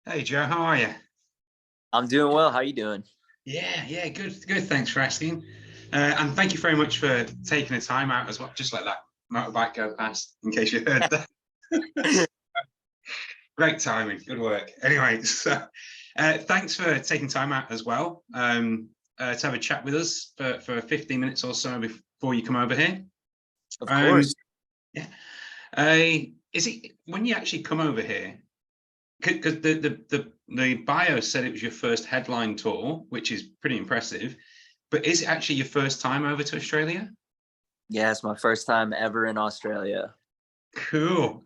Hey Joe, how are you? I'm doing well. How you doing? Yeah, good. Thanks for asking, and thank you very much for taking the time out as well. Just let that motorbike go past, in case you heard that. Great timing, good work. Anyway, so thanks for taking time out as well to have a chat with us for 15 minutes or so before you come over here. Of Um, course. yeah, uh, is it when you actually come over here? Because the bio said it was your first headline tour, which is pretty impressive. But is it actually your first time over to Australia? Yeah, it's my first time ever in Australia. Cool.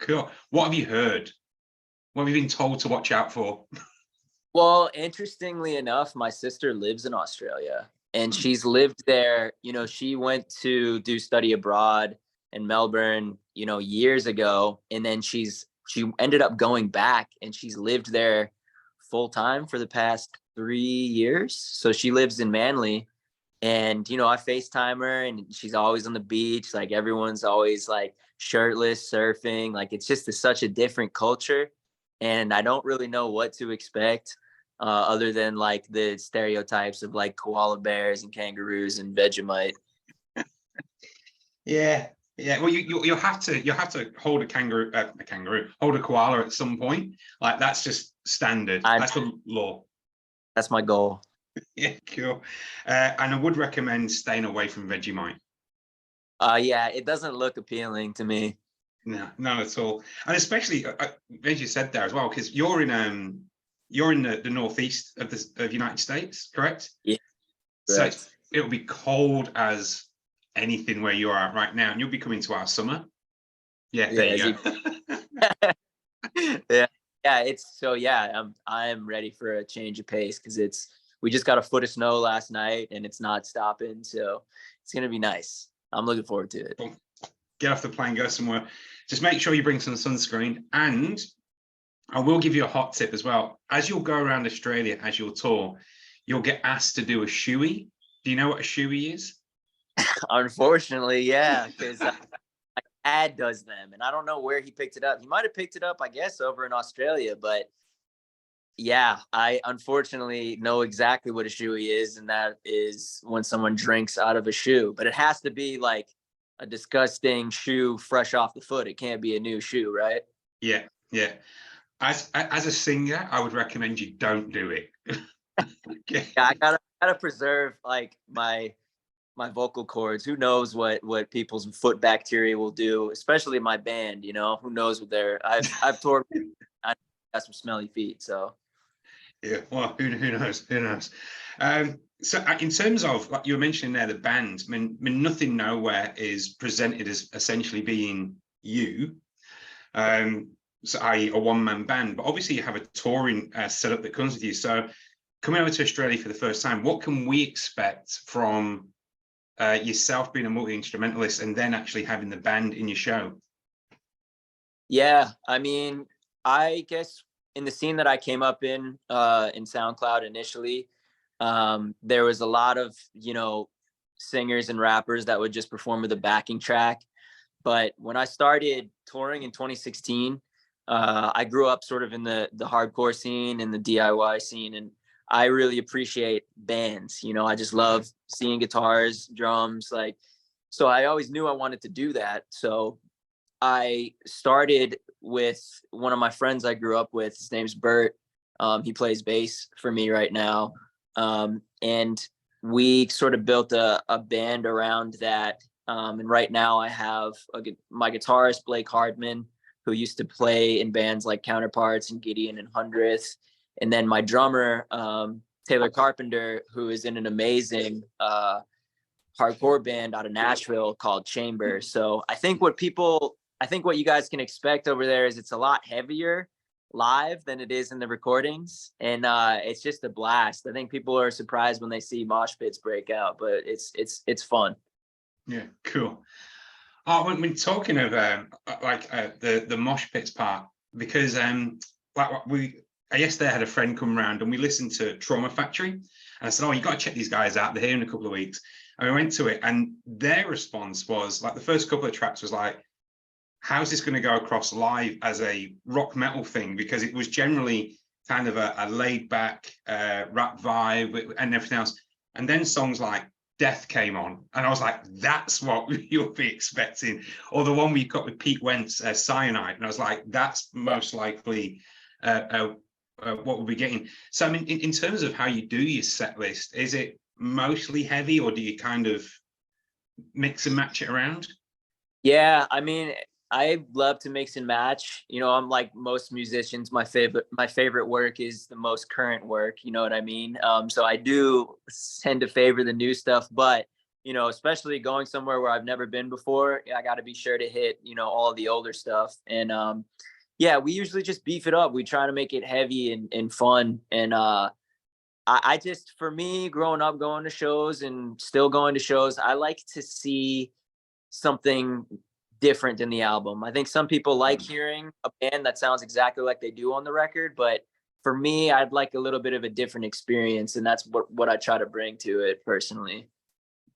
What have you heard? What have you been told to watch out for? Well, interestingly enough, my sister lives in Australia and Hmm. she's lived there. She went to do study abroad in Melbourne, years ago. And then she ended up going back and she's lived there full time for the past 3 years. So she lives in Manly. And I FaceTime her and she's always on the beach. Like everyone's always like shirtless surfing. Like it's just such a different culture. And I don't really know what to expect other than like the stereotypes of like koala bears and kangaroos and Vegemite. Yeah. Well, you'll have to hold hold a koala at some point. Like that's just standard. I That's the law. That's my goal. Yeah, cool. And I would recommend staying away from Vegemite. Yeah, it doesn't look appealing to me. No, not at all. And especially as you said there as well, because you're in the northeast of the United States, correct? Yeah, So correct. it'll be cold as anything where you are right now, and you'll be coming to our summer. Yeah, there Yeah, you go. yeah, yeah. I'm ready for a change of pace because we just got a foot of snow last night and it's not stopping. So it's gonna be nice. I'm looking forward to it. Get off the plane, go somewhere. Just make sure you bring some sunscreen, and I will give you a hot tip as well. As you'll go around Australia as you'll tour, you'll get asked to do a shoey. Do you know what a shoey is? Unfortunately, yeah, because my dad does them, and I don't know where he picked it up. He might have picked it up, I guess, over in Australia, but yeah, I unfortunately know exactly what a shoey is, and that is when someone drinks out of a shoe. But it has to be like a disgusting shoe fresh off the foot. It can't be a new shoe, right? Yeah. As a singer, I would recommend you don't do it. Okay. Yeah, I gotta preserve like my vocal cords. Who knows what people's foot bacteria will do, especially my band. Who knows what they're. I've toured. I got some smelly feet, so. Yeah, well, who knows? Who knows? So, in terms of like you were mentioning there, the band, I mean, Nothing Nowhere is presented as essentially being you, um, so i.e., a one-man band. But obviously, you have a touring setup that comes with you. So, coming over to Australia for the first time, what can we expect from yourself being a multi-instrumentalist and then actually having the band in your show? Yeah, I mean, I guess in the scene that I came up in SoundCloud initially, there was a lot of singers and rappers that would just perform with a backing track. But when I started touring in 2016, I grew up sort of in the hardcore scene and the DIY scene, and I really appreciate bands. I just love seeing guitars, drums, like. So I always knew I wanted to do that. So I started with one of my friends I grew up with. His name's Bert. He plays bass for me right now. And we sort of built a band around that. And right now I have my guitarist, Blake Hardman, who used to play in bands like Counterparts and Gideon and Hundredth. And then my drummer, Taylor Carpenter, who is in an amazing hardcore band out of Nashville called Chamber. So I think what you guys can expect over there is it's a lot heavier live than it is in the recordings, and it's just a blast. I think people are surprised when they see mosh pits break out, but it's fun. Yeah, cool. Oh, when talking of the mosh pits part, because like we yesterday I had a friend come around and we listened to Trauma Factory, and I said, "Oh, you got to check these guys out. They're here in a couple of weeks." And we went to it, and their response was like the first couple of tracks was like, "How's this going to go across live as a rock metal thing?" Because it was generally kind of a laid back rap vibe and everything else. And then songs like Death came on, and I was like, that's what you'll be expecting. Or the one we got with Pete Wentz, Cyanide, and I was like, that's most likely what we'll be getting. So I mean, in terms of how you do your set list, is it mostly heavy, or do you kind of mix and match it around? Yeah, I mean, I love to mix and match. You know, I'm like most musicians, my favorite work is the most current work, you know what I mean? So I do tend to favor the new stuff, but you know, especially going somewhere where I've never been before, I got to be sure to hit, you know, all the older stuff. And yeah, we usually just beef it up. We try to make it heavy and fun. And I just, for me, growing up, going to shows and still going to shows, I like to see something different in the album. I think some people like hearing a band that sounds exactly like they do on the record, but for me, I'd like a little bit of a different experience, and that's what I try to bring to it personally.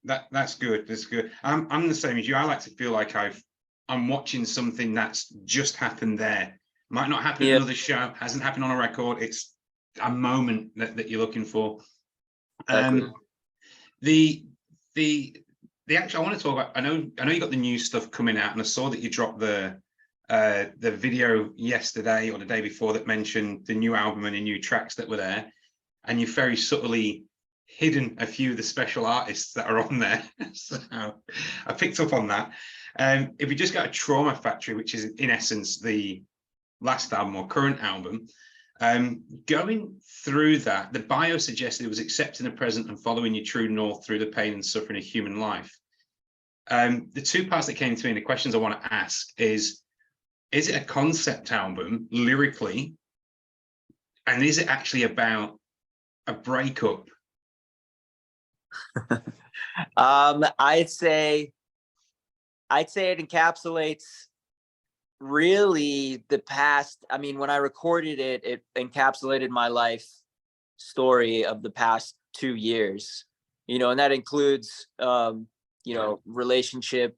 That's good. That's good. I'm the same as you. I like to feel like I'm watching something that's just happened there. Might not happen at Yeah, another show, hasn't happened on a record. It's a moment that you're looking for. exactly. The the actual, I want to talk about, I know you got the new stuff coming out, and I saw that you dropped the video yesterday or the day before that mentioned the new album and the new tracks that were there, and you very subtly hidden a few of the special artists that are on there. So I picked up on that. If we just got a Trauma Factory, which is in essence the last album or current album, going through that, the bio suggested it was accepting the present and following your true north through the pain and suffering of human life. The two parts that came to me and the questions I want to ask is it a concept album lyrically? And is it actually about a breakup? I'd say it encapsulates really the past. I mean, when I recorded it, it encapsulated my life story of the past 2 years, you know, and that includes, you know, relationships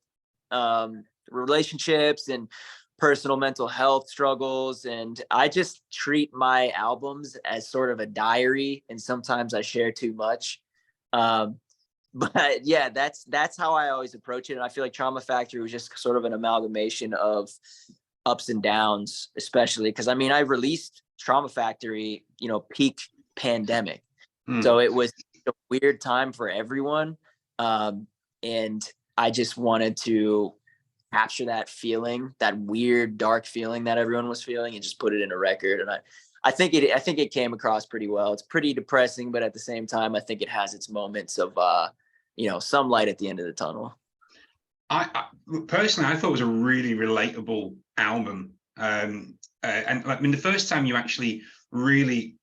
and personal mental health struggles. And I just treat my albums as sort of a diary, and sometimes I share too much. Um, but yeah, that's how I always approach it. And I feel like Trauma Factory was just sort of an amalgamation of ups and downs, especially because I mean, I released Trauma Factory, you know, peak pandemic. So it was a weird time for everyone. And I just wanted to capture that feeling, that weird, dark feeling that everyone was feeling, and just put it in a record. And I think it came across pretty well. It's pretty depressing, but at the same time, I think it has its moments of, you know, some light at the end of the tunnel. I personally, I thought it was a really relatable album. And I mean, the first time you actually really,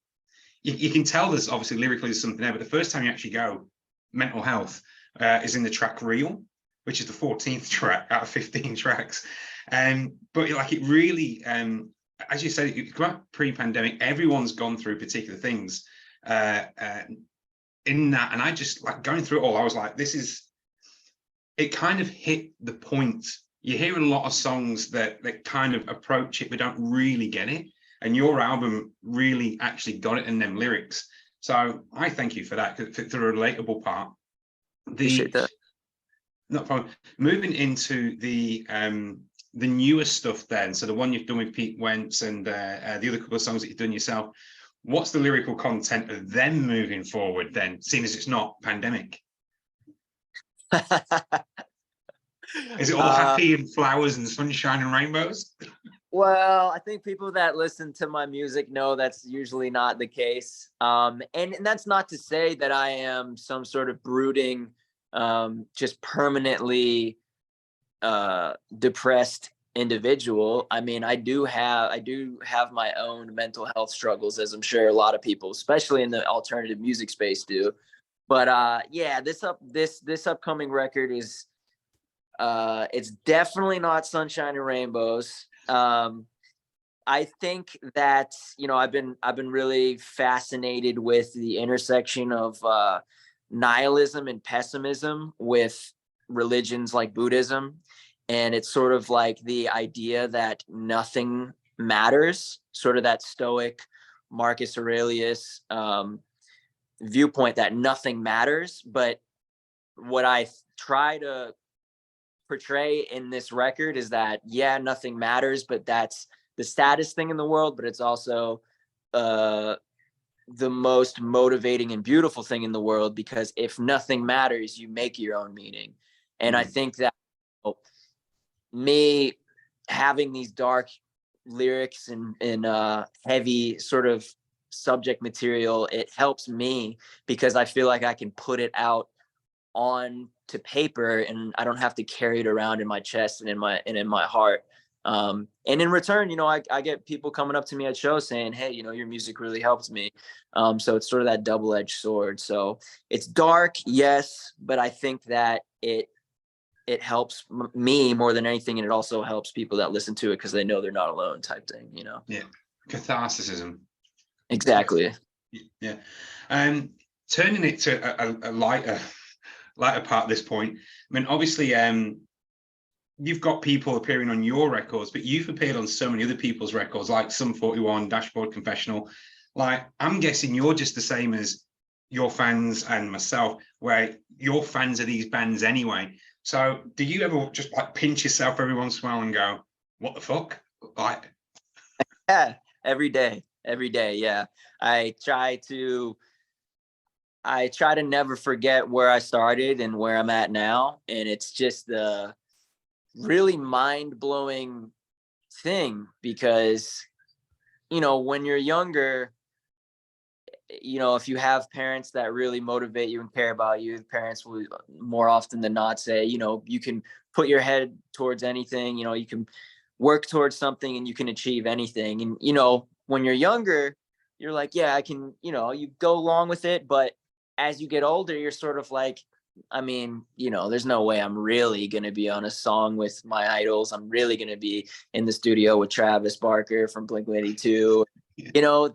you can tell there's obviously lyrically there's something there, but the first time you actually go, mental health is in the track Real, which is the 14th track out of 15 tracks. But like it really, as you said, pre-pandemic, everyone's gone through particular things in that. And I just like going through it all, I was like, it kind of hit the point. You hear a lot of songs that kind of approach it, but don't really get it. And your album really actually got it in them lyrics. So I thank you for that, for the relatable part. Appreciate that. No problem. Moving into the newer stuff then, so the one you've done with Pete Wentz and the other couple of songs that you've done yourself, what's the lyrical content of them moving forward then, seeing as it's not pandemic? Is it all happy and flowers and sunshine and rainbows? Well, I think people that listen to my music know that's usually not the case. And that's not to say that I am some sort of brooding, just permanently depressed individual. I mean, I do have my own mental health struggles, as I'm sure a lot of people, especially in the alternative music space, do. But yeah, this upcoming record is it's definitely not sunshine and rainbows. I think that, you know, I've been really fascinated with the intersection of nihilism and pessimism with religions like Buddhism. And it's sort of like the idea that nothing matters, sort of that stoic Marcus Aurelius viewpoint that nothing matters. But what I try to portray in this record is that, yeah, nothing matters, but that's the saddest thing in the world, but it's also the most motivating and beautiful thing in the world, because if nothing matters, you make your own meaning. And I think that me having these dark lyrics and heavy sort of subject material, it helps me because I feel like I can put it out on to paper and I don't have to carry it around in my chest and in my heart. And in return, I get people coming up to me at shows saying, hey, your music really helped me. So it's sort of that double-edged sword. So it's dark, yes, but I think that it helps me more than anything. And it also helps people that listen to it because they know they're not alone, type thing, Yeah. Catharticism. Exactly. Yeah. Turning it to a lighter part at this point. I mean, obviously, you've got people appearing on your records, but you've appeared on so many other people's records, like Sum 41, Dashboard Confessional. Like, I'm guessing you're just the same as your fans and myself, where you're fans of these bands anyway. So do you ever just like pinch yourself every once in a while and go, what the fuck? Like, yeah, every day. Yeah. I try to never forget where I started and where I'm at now. And it's just the really mind-blowing thing because, when you're younger, if you have parents that really motivate you and care about you, the parents will more often than not say, you can put your head towards anything, you can work towards something and you can achieve anything. And, when you're younger, you're like, yeah, I can, you go along with it. But as you get older, you're sort of like, I mean, there's no way I'm really going to be on a song with my idols. I'm really going to be in the studio with Travis Barker from Blink-182. There's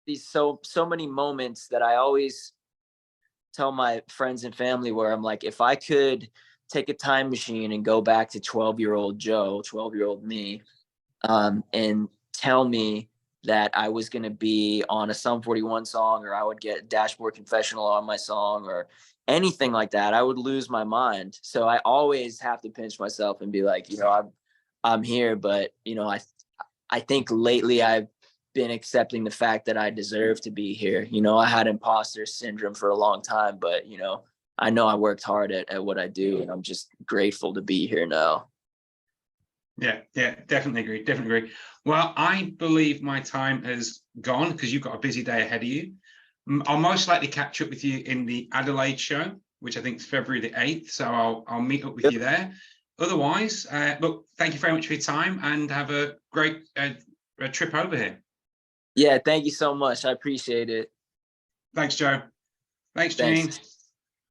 these so many moments that I always tell my friends and family where I'm like, if I could take a time machine and go back to 12-year-old Joe, 12-year-old me, and tell me that I was going to be on a Sum 41 song, or I would get Dashboard Confessional on my song, or anything like that, I would lose my mind. So I always have to pinch myself and be like, I'm here. But, I think lately I've been accepting the fact that I deserve to be here. I had imposter syndrome for a long time, but, I know I worked hard at what I do, and I'm just grateful to be here now. Yeah, definitely agree. Well, I believe my time has gone because you've got a busy day ahead of you. I'll most likely catch up with you in the Adelaide show, which I think is February the 8th. So I'll meet up with you there. Otherwise, look, thank you very much for your time and have a great trip over here. Yeah, thank you so much. I appreciate it. Thanks, Joe. Thanks, Gene.